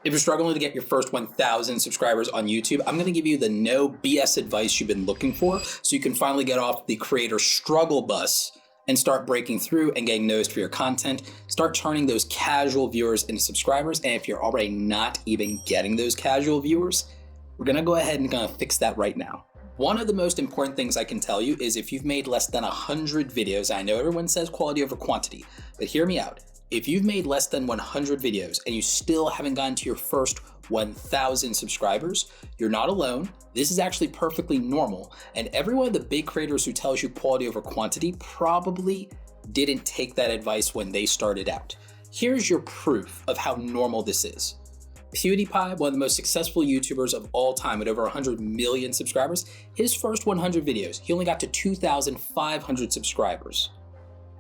If you're struggling to get your first 1,000 subscribers on YouTube, I'm gonna give you the no BS advice you've been looking for so you can finally get off the creator struggle bus and start breaking through and getting noticed for your content. Start turning those casual viewers into subscribers. And if you're already not even getting those casual viewers, we're gonna go ahead and gonna fix that right now. One of the most important things I can tell you is if you've made less than 100 videos, I know everyone says quality over quantity, but hear me out. If you've made less than 100 videos and you still haven't gotten to your first 1,000 subscribers, you're not alone. This is actually perfectly normal. And every one of the big creators who tells you quality over quantity probably didn't take that advice when they started out. Here's your proof of how normal this is. PewDiePie, one of the most successful YouTubers of all time with over 100 million subscribers, his first 100 videos, he only got to 2,500 subscribers.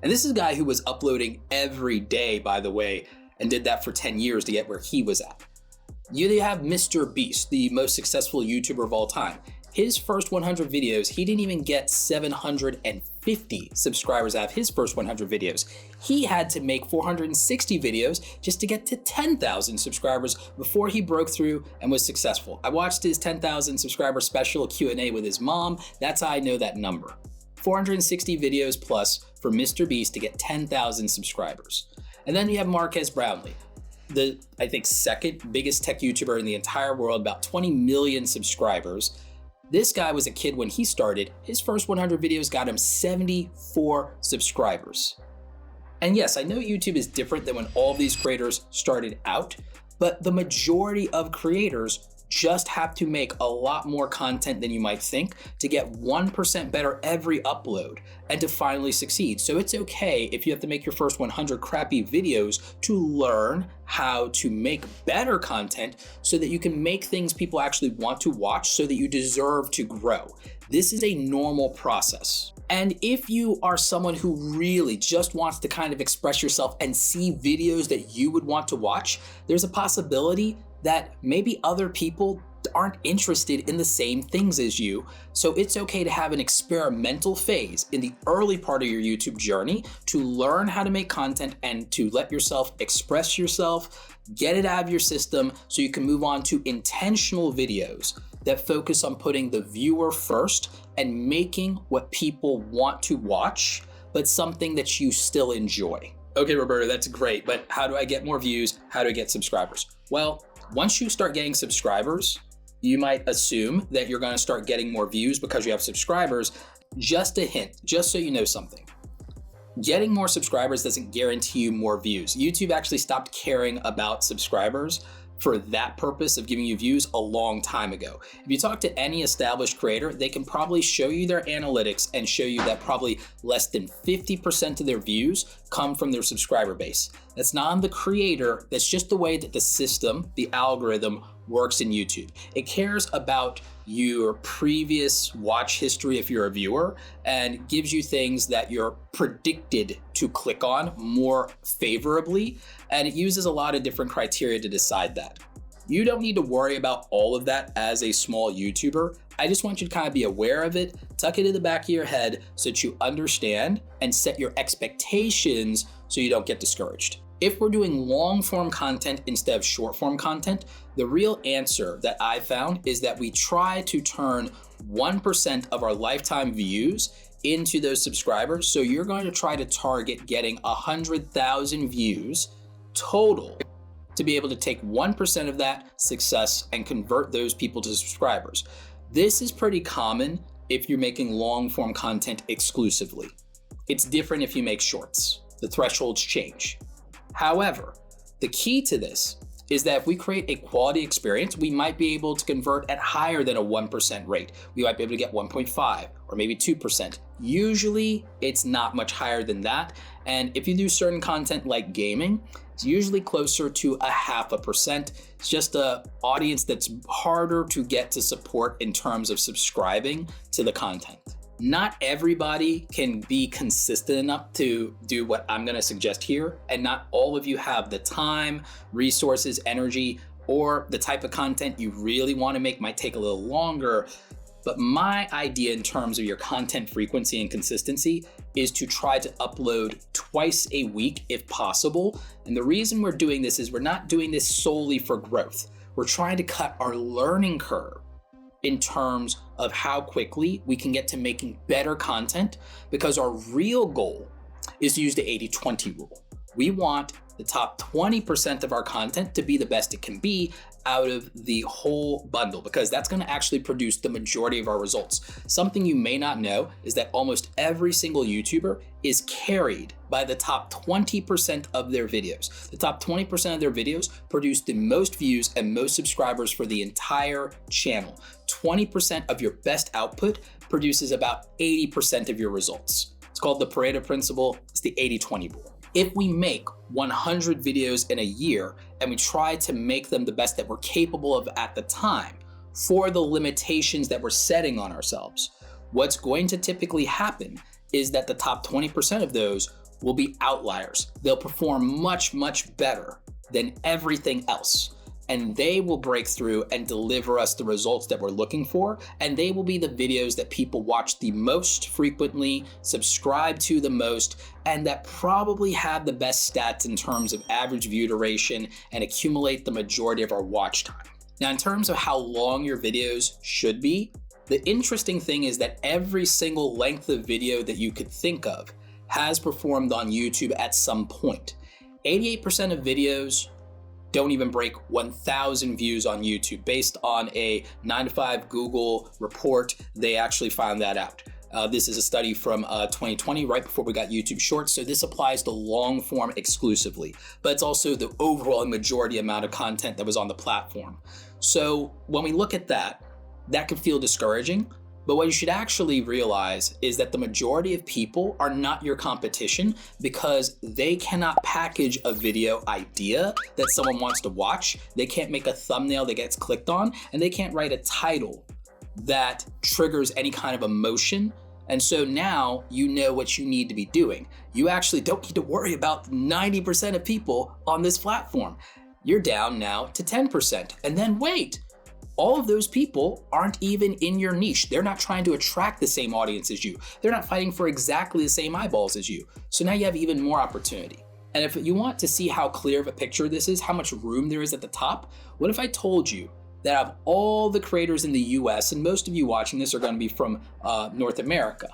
And this is a guy who was uploading every day, by the way, and did that for 10 years to get where he was at. You have Mr. Beast, the most successful YouTuber of all time. His first 100 videos, he didn't even get 750 subscribers out of his first 100 videos. He had to make 460 videos just to get to 10,000 subscribers before he broke through and was successful. I watched his 10,000 subscriber special Q&A with his mom. That's how I know that number. 460 videos plus for Mr. Beast to get 10,000 subscribers. And then you have Marques Brownlee, the, I think, second biggest tech YouTuber in the entire world, about 20 million subscribers. This guy was a kid when he started. His first 100 videos got him 74 subscribers. And yes, I know YouTube is different than when all of these creators started out, but the majority of creators just have to make a lot more content than you might think to get 1% better every upload and to finally succeed. So it's okay if you have to make your first 100 crappy videos to learn how to make better content so that you can make things people actually want to watch so that you deserve to grow. This is a normal process. And if you are someone who really just wants to kind of express yourself and see videos that you would want to watch, there's a possibility that maybe other people aren't interested in the same things as you. So it's okay to have an experimental phase in the early part of your YouTube journey to learn how to make content and to let yourself express yourself, get it out of your system so you can move on to intentional videos that focus on putting the viewer first and making what people want to watch, but something that you still enjoy. Okay, Roberto, that's great, but how do I get more views? How do I get subscribers? Well, once you start getting subscribers, you might assume that you're gonna start getting more views because you have subscribers. Just a hint, just so you know something. Getting more subscribers doesn't guarantee you more views. YouTube actually stopped caring about subscribers for that purpose of giving you views a long time ago. If you talk to any established creator, they can probably show you their analytics and show you that probably less than 50% of their views come from their subscriber base. That's not on the creator, that's just the way that the system, the algorithm, works in YouTube. It cares about your previous watch history if you're a viewer and gives you things that you're predicted to click on more favorably, and it uses a lot of different criteria to decide that. You don't need to worry about all of that as a small YouTuber. I just want you to kind of be aware of it, tuck it in the back of your head so that you understand and set your expectations so you don't get discouraged. If we're doing long form content instead of short form content, the real answer that I found is that we try to turn 1% of our lifetime views into those subscribers. So you're going to try to target getting 100,000 views total to be able to take 1% of that success and convert those people to subscribers. This is pretty common if you're making long form content exclusively. It's different if you make shorts. The thresholds change. However, the key to this is that if we create a quality experience, we might be able to convert at higher than a 1% rate. We might be able to get 1.5 or maybe 2%. Usually it's not much higher than that. And if you do certain content like gaming, it's usually closer to 0.5%. It's just an audience that's harder to get to support in terms of subscribing to the content. Not everybody can be consistent enough to do what I'm gonna suggest here, and not all of you have the time, resources, energy, or the type of content you really wanna make might take a little longer. But my idea in terms of your content frequency and consistency is to try to upload twice a week if possible. And the reason we're doing this is we're not doing this solely for growth. We're trying to cut our learning curve in terms of how quickly we can get to making better content, because our real goal is to use the 80-20 rule. We want the top 20% of our content to be the best it can be out of the whole bundle, because that's going to actually produce the majority of our results. Something you may not know is that almost every single YouTuber is carried by the top 20% of their videos. The top 20% of their videos produce the most views and most subscribers for the entire channel. 20% of your best output produces about 80% of your results. It's called the Pareto principle. It's the 80-20 rule. If we make 100 videos in a year and we try to make them the best that we're capable of at the time for the limitations that we're setting on ourselves, what's going to typically happen is that the top 20% of those will be outliers. They'll perform much, much better than everything else. And they will break through and deliver us the results that we're looking for. And they will be the videos that people watch the most frequently, subscribe to the most, and that probably have the best stats in terms of average view duration and accumulate the majority of our watch time. Now, in terms of how long your videos should be, the interesting thing is that every single length of video that you could think of has performed on YouTube at some point. 88% of videos don't even break 1,000 views on YouTube. Based on a 9to5 Google report, they actually found that out. This is a study from 2020, right before we got YouTube Shorts. So this applies to long form exclusively, but it's also the overall majority amount of content that was on the platform. So when we look at that, that can feel discouraging. But what you should actually realize is that the majority of people are not your competition, because they cannot package a video idea that someone wants to watch. They can't make a thumbnail that gets clicked on, and they can't write a title that triggers any kind of emotion. And so now you know what you need to be doing. You actually don't need to worry about 90% of people on this platform. You're down now to 10%. And then wait. All of those people aren't even in your niche. They're not trying to attract the same audience as you. They're not fighting for exactly the same eyeballs as you. So now you have even more opportunity. And if you want to see how clear of a picture this is, how much room there is at the top, what if I told you that of all the creators in the US, and most of you watching this are going to be from North America,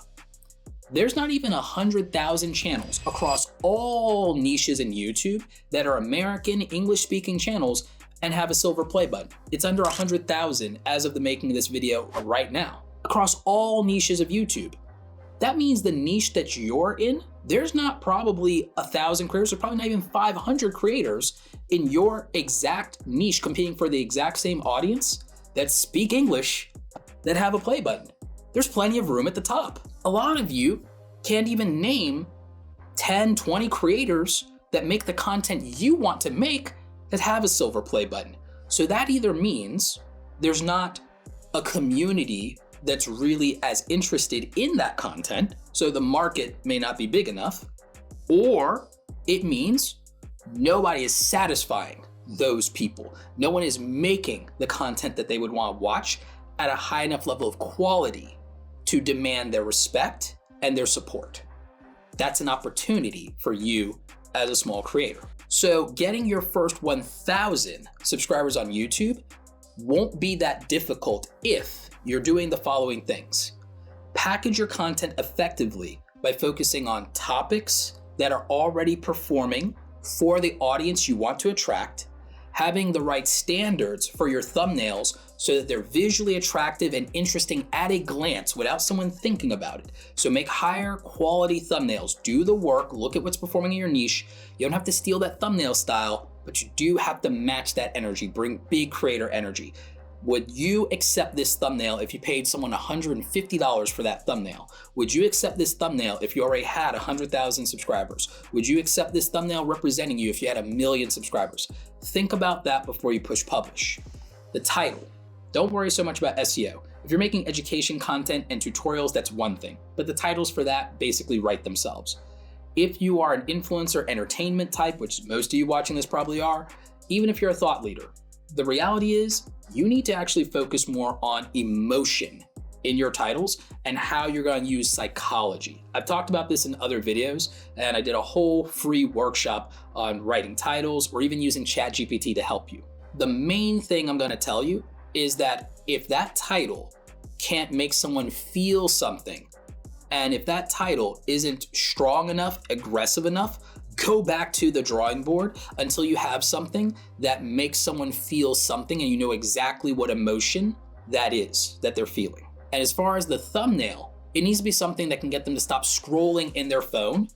there's not even 100,000 channels across all niches in YouTube that are American English-speaking channels and have a silver play button. It's under 100,000 as of the making of this video right now, across all niches of YouTube. That means the niche that you're in, there's not probably 1,000 creators, or probably not even 500 creators in your exact niche competing for the exact same audience that speak English that have a play button. There's plenty of room at the top. A lot of you can't even name 10, 20 creators that make the content you want to make that have a silver play button. So that either means there's not a community that's really as interested in that content, so the market may not be big enough, or it means nobody is satisfying those people. No one is making the content that they would want to watch at a high enough level of quality to demand their respect and their support. That's an opportunity for you as a small creator. So getting your first 1,000 subscribers on YouTube won't be that difficult if you're doing the following things. Package your content effectively by focusing on topics that are already performing for the audience you want to attract, having the right standards for your thumbnails so that they're visually attractive and interesting at a glance without someone thinking about it. So make higher quality thumbnails, do the work, look at what's performing in your niche. You don't have to steal that thumbnail style, but you do have to match that energy, bring big creator energy. Would you accept this thumbnail if you paid someone $150 for that thumbnail? Would you accept this thumbnail if you already had 100,000 subscribers? Would you accept this thumbnail representing you if you had 1 million subscribers? Think about that before you push publish. The title. Don't worry so much about SEO. If you're making education content and tutorials, that's one thing, but the titles for that basically write themselves. If you are an influencer entertainment type, which most of you watching this probably are, even if you're a thought leader, the reality is you need to actually focus more on emotion in your titles and how you're going to use psychology. I've talked about this in other videos, and I did a whole free workshop on writing titles or even using ChatGPT to help you. The main thing I'm going to tell you is that if that title can't make someone feel something, and if that title isn't strong enough, aggressive enough, go back to the drawing board until you have something that makes someone feel something and you know exactly what emotion that is that they're feeling. And as far as the thumbnail, it needs to be something that can get them to stop scrolling in their phone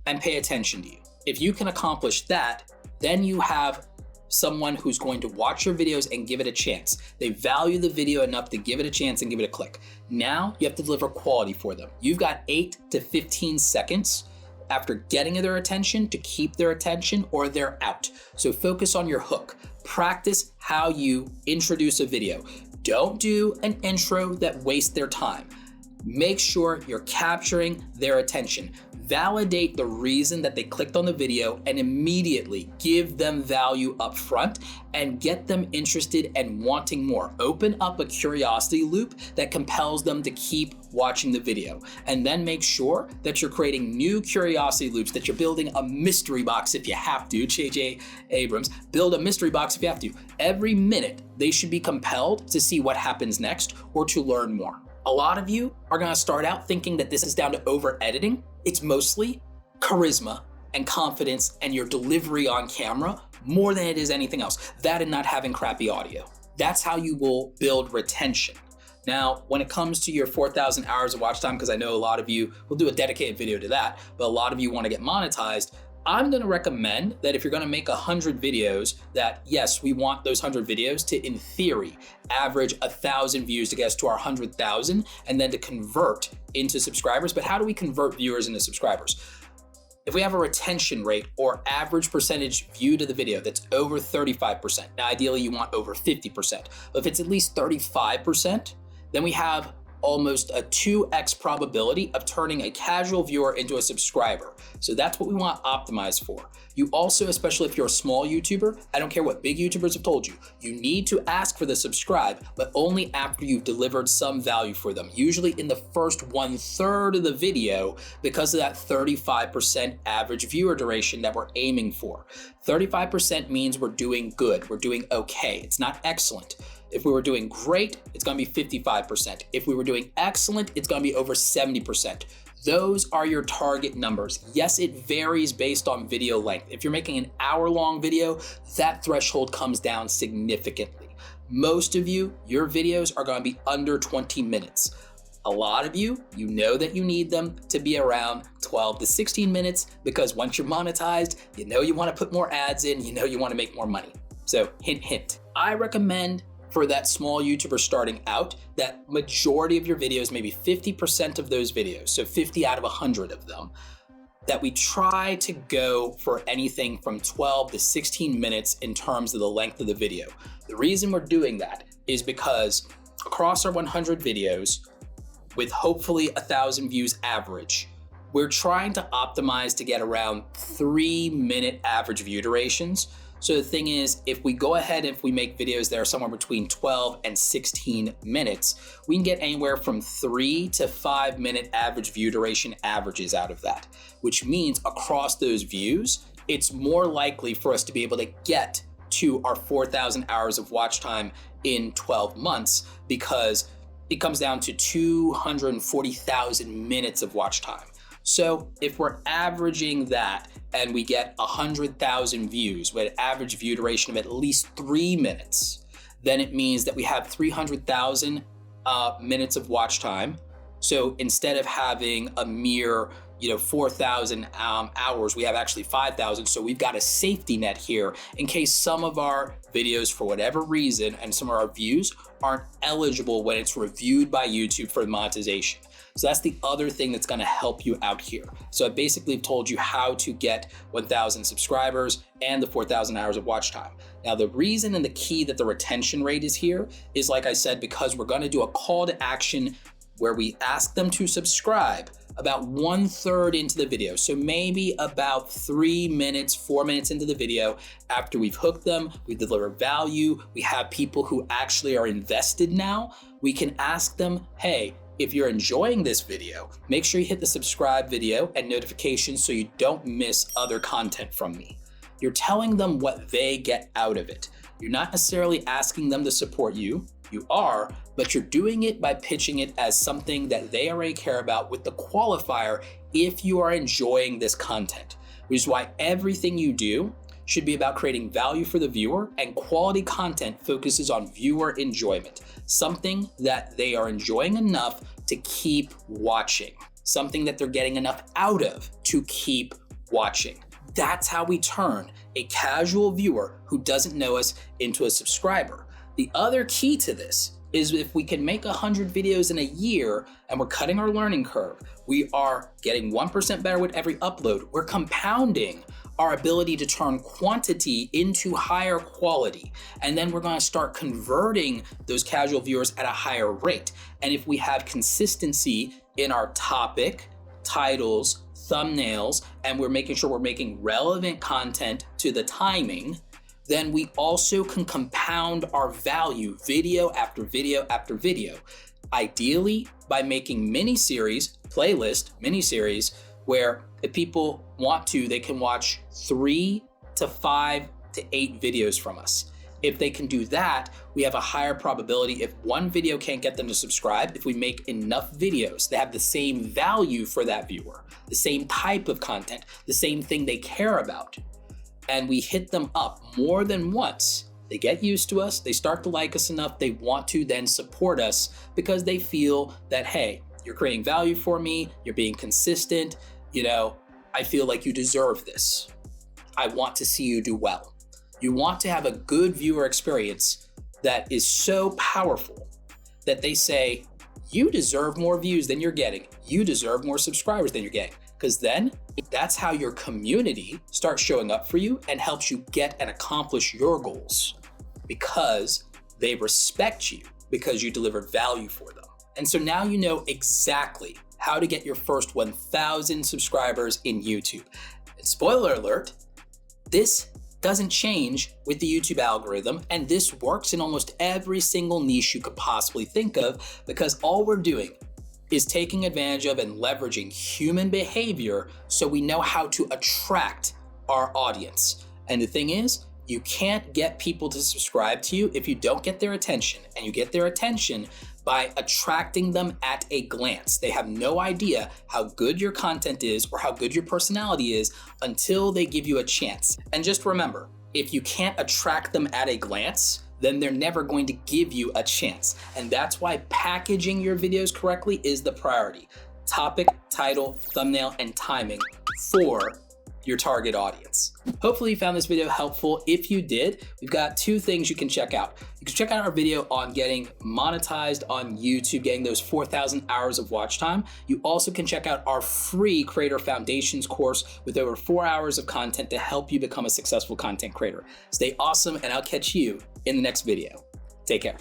and pay attention to you. If you can accomplish that, then you have someone who's going to watch your videos and give it a chance. They value the video enough to give it a chance and give it a click. Now you have to deliver quality for them. You've got 8 to 15 seconds after getting their attention to keep their attention or they're out. So focus on your hook. Practice how you introduce a video. Don't do an intro that wastes their time. Make sure you're capturing their attention. Validate the reason that they clicked on the video and immediately give them value up front and get them interested and wanting more. Open up a curiosity loop that compels them to keep watching the video. And then make sure that you're creating new curiosity loops, that you're building a mystery box if you have to. J.J. Abrams, build a mystery box if you have to. Every minute, they should be compelled to see what happens next or to learn more. A lot of you are gonna start out thinking that this is down to over editing. It's mostly charisma and confidence and your delivery on camera more than it is anything else. That and not having crappy audio. That's how you will build retention. Now, when it comes to your 4,000 hours of watch time, because I know a lot of you will do a dedicated video to that, but a lot of you want to get monetized, I'm gonna recommend that if you're gonna make 100 videos, that yes, we want those 100 videos to, in theory, average 1,000 views to get us to our 100,000 and then to convert into subscribers. But how do we convert viewers into subscribers? If we have a retention rate or average percentage view to the video that's over 35%, now ideally you want over 50%, but if it's at least 35%, then we have almost a 2x probability of turning a casual viewer into a subscriber. So that's what we want to optimize for. You also, especially if you're a small YouTuber, I don't care what big YouTubers have told you, you need to ask for the subscribe, but only after you've delivered some value for them, usually in the first 1/3 of the video because of that 35% average viewer duration that we're aiming for. 35% means we're doing good, we're doing okay. It's not excellent. If we were doing great, it's gonna be 55%. If we were doing excellent, it's gonna be over 70%. Those are your target numbers. Yes, it varies based on video length. If you're making an hour-long video, that threshold comes down significantly. Most of you, your videos are gonna be under 20 minutes. A lot of you, you know that you need them to be around 12 to 16 minutes because once you're monetized, you know you wanna put more ads in, you know you wanna make more money. So hint, hint. I recommend for that small YouTuber starting out, that majority of your videos, maybe 50% of those videos, so 50 out of 100 of them, that we try to go for anything from 12 to 16 minutes in terms of the length of the video. The reason we're doing that is because across our 100 videos, with hopefully 1,000 views average, we're trying to optimize to get around 3-minute average view durations. So the thing is, if we go ahead, if we make videos that are somewhere between 12 and 16 minutes, we can get anywhere from 3 to 5 minute average view duration averages out of that, which means across those views, it's more likely for us to be able to get to our 4,000 hours of watch time in 12 months because it comes down to 240,000 minutes of watch time. So if we're averaging that and we get 100,000 views with an average view duration of at least 3 minutes, then it means that we have 300,000 minutes of watch time. So instead of having a mere 4,000 hours, we have actually 5,000. So we've got a safety net here in case some of our videos, for whatever reason, and some of our views aren't eligible when it's reviewed by YouTube for monetization. So that's the other thing that's gonna help you out here. So I basically have told you how to get 1,000 subscribers and the 4,000 hours of watch time. Now the reason and the key that the retention rate is here is, like I said, because we're gonna do a call to action where we ask them to subscribe, about 1/3 into the video. So maybe about 3 minutes, 4 minutes into the video, after we've hooked them, we deliver value, we have people who actually are invested now, we can ask them, hey, if you're enjoying this video, make sure you hit the subscribe video and notifications so you don't miss other content from me. You're telling them what they get out of it. You're not necessarily asking them to support you. You are, but you're doing it by pitching it as something that they already care about with the qualifier, if you are enjoying this content, which is why everything you do should be about creating value for the viewer, and quality content focuses on viewer enjoyment, something that they are enjoying enough to keep watching, something that they're getting enough out of to keep watching. That's how we turn a casual viewer who doesn't know us into a subscriber. The other key to this is if we can make 100 videos in a year and we're cutting our learning curve, we are getting 1% better with every upload. We're compounding our ability to turn quantity into higher quality. And then we're gonna start converting those casual viewers at a higher rate. And if we have consistency in our topic, titles, thumbnails, and we're making sure we're making relevant content to the timing, then we also can compound our value video after video after video. Ideally, by making mini-series, where if people want to, they can watch 3 to 5 to 8 videos from us. If they can do that, we have a higher probability. If one video can't get them to subscribe, if we make enough videos that have the same value for that viewer, the same type of content, the same thing they care about, and we hit them up more than once, they get used to us, they start to like us enough, they want to then support us because they feel that, hey, you're creating value for me, you're being consistent, I feel like you deserve this. I want to see you do well. You want to have a good viewer experience that is so powerful that they say, you deserve more views than you're getting. You deserve more subscribers than you're getting. Because then that's how your community starts showing up for you and helps you get and accomplish your goals, because they respect you because you delivered value for them. And so now you know exactly how to get your first 1,000 subscribers in YouTube. And spoiler alert, this doesn't change with the YouTube algorithm, and this works in almost every single niche you could possibly think of, because all we're doing is taking advantage of and leveraging human behavior so we know how to attract our audience. And the thing is, you can't get people to subscribe to you if you don't get their attention, and you get their attention by attracting them at a glance. They have no idea how good your content is or how good your personality is until they give you a chance. And just remember, if you can't attract them at a glance, then they're never going to give you a chance. And that's why packaging your videos correctly is the priority. Topic, title, thumbnail, and timing for your target audience. Hopefully you found this video helpful. If you did, we've got 2 things you can check out. You can check out our video on getting monetized on YouTube, getting those 4,000 hours of watch time. You also can check out our free Creator Foundations course with over 4 hours of content to help you become a successful content creator. Stay awesome, and I'll catch you in the next video. Take care.